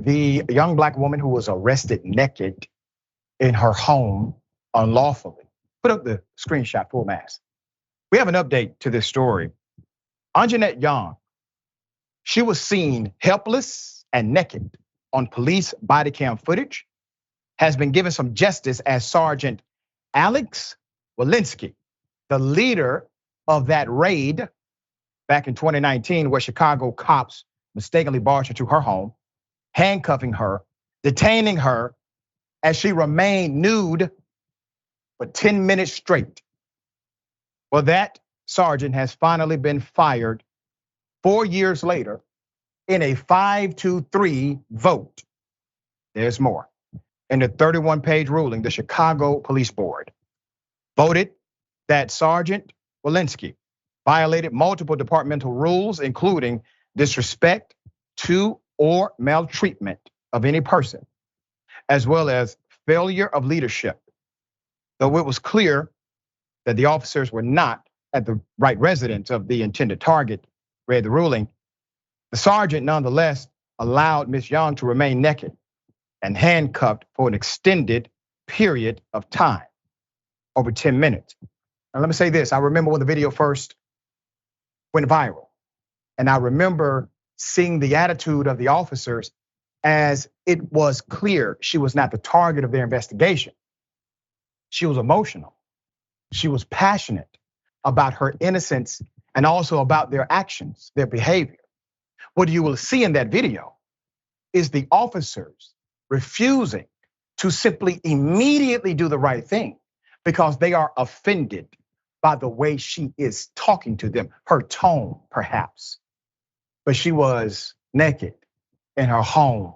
the young black woman who was arrested naked in her home unlawfully. Put up the screenshot, full mass. We have an update to this story. Anjanette Young, she was seen helpless and naked on police body cam footage, has been given some justice as Sergeant Alex Wolinksi, the leader of that raid back in 2019, where Chicago cops mistakenly barged into her home, handcuffing her, detaining her as she remained nude for 10 minutes straight. Well, that sergeant has finally been fired 4 years later in a 5-3 vote. There's more. In the 31-page ruling, the Chicago Police Board voted that Sergeant Wolinksi violated multiple departmental rules, including disrespect to or maltreatment of any person, as well as failure of leadership. Though it was clear that the officers were not at the right residence of the intended target, read the ruling, the sergeant nonetheless allowed Ms. Young to remain naked and handcuffed for an extended period of time, over 10 minutes. Now let me say this, I remember when the video first went viral, and I remember seeing the attitude of the officers as it was clear she was not the target of their investigation. She was emotional. She was passionate about her innocence and also about their actions, their behavior. What you will see in that video is the officers refusing to simply immediately do the right thing because they are offended by the way she is talking to them, her tone perhaps. But she was naked in her home,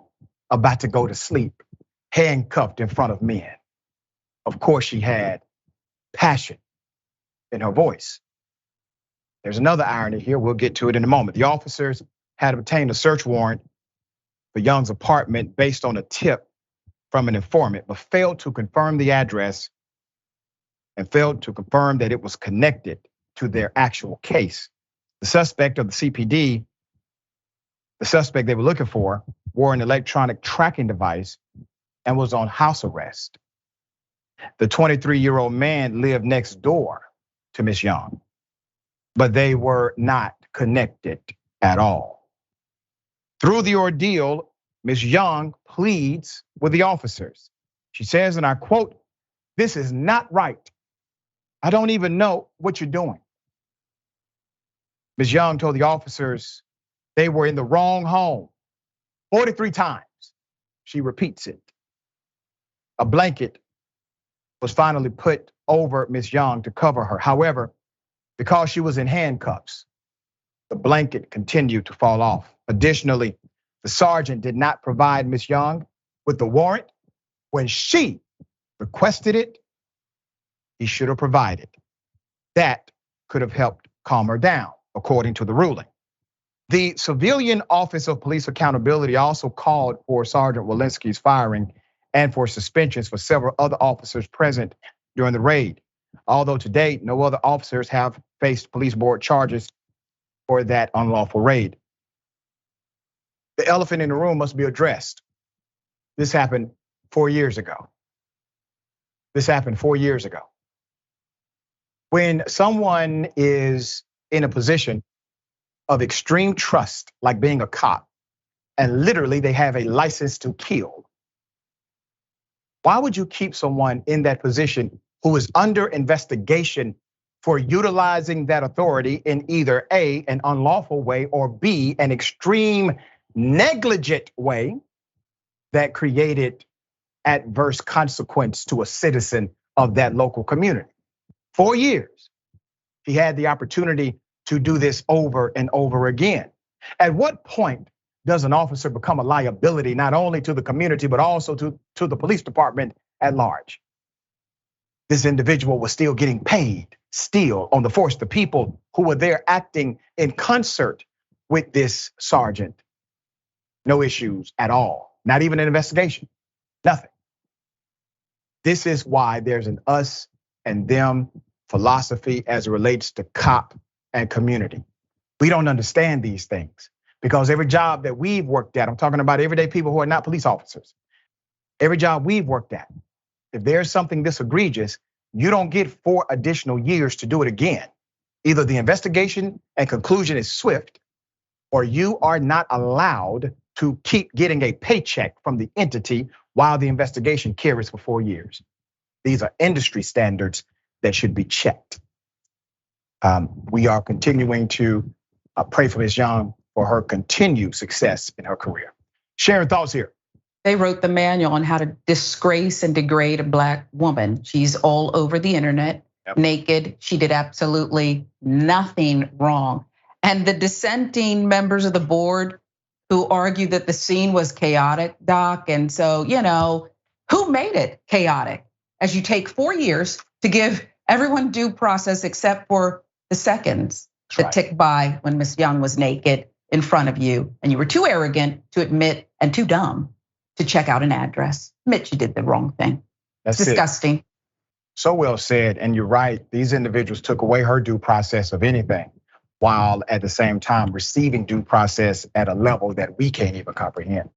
about to go to sleep, handcuffed in front of men. Of course, she had passion in her voice. There's another irony here, we'll get to it in a moment. The officers had obtained a search warrant for Young's apartment based on a tip from an informant, but failed to confirm the address and failed to confirm that it was connected to their actual case. The suspect of the CPD, the suspect they were looking for, wore an electronic tracking device and was on house arrest. The 23-year-old man lived next door to Ms. Young, but they were not connected at all. Through the ordeal, Ms. Young pleads with the officers. She says, and I quote, "This is not right. I don't even know what you're doing." Ms. Young told the officers they were in the wrong home 43 times. She repeats it. A blanket was finally put over Ms. Young to cover her. However, because she was in handcuffs, the blanket continued to fall off. Additionally, the sergeant did not provide Ms. Young with the warrant when she requested it. He should have provided. That could have helped calm her down, according to the ruling. The Civilian Office of Police Accountability also called for Sergeant Wolinski's firing and for suspensions for several other officers present during the raid. Although to date, no other officers have faced police board charges for that unlawful raid. The elephant in the room must be addressed. This happened 4 years ago. This happened 4 years ago. When someone is in a position of extreme trust, like being a cop, and literally they have a license to kill, why would you keep someone in that position who is under investigation for utilizing that authority in either A, an unlawful way, or B, an extreme negligent way that created adverse consequence to a citizen of that local community? 4 years, he had the opportunity to do this over and over again. At what point does an officer become a liability, not only to the community, but also to the police department at large? This individual was still getting paid, still on the force. The people who were there acting in concert with this sergeant, no issues at all, not even an investigation, nothing. This is why there's an us and them philosophy as it relates to cop and community. We don't understand these things Because every job that we've worked at, I'm talking about everyday people who are not police officers, every job we've worked at, if there's something this egregious, you don't get 4 additional years to do it again. Either the investigation and conclusion is swift, or you are not allowed to keep getting a paycheck from the entity while the investigation carries for 4 years. These are industry standards that should be checked. We are continuing to pray for Ms. Young for her continued success in her career. Sharon, thoughts here? They wrote the manual on how to disgrace and degrade a Black woman. She's all over the internet, naked. She did absolutely nothing wrong. And the dissenting members of the board who argue that the scene was chaotic, Doc. And so, who made it chaotic? As you take 4 years to give everyone due process except for the seconds that ticked by when Ms. Young was naked in front of you, and you were too arrogant to admit and too dumb to check out an address. Admit you did the wrong thing. It's disgusting. So well said, and you're right. These individuals took away her due process of anything, while at the same time receiving due process at a level that we can't even comprehend.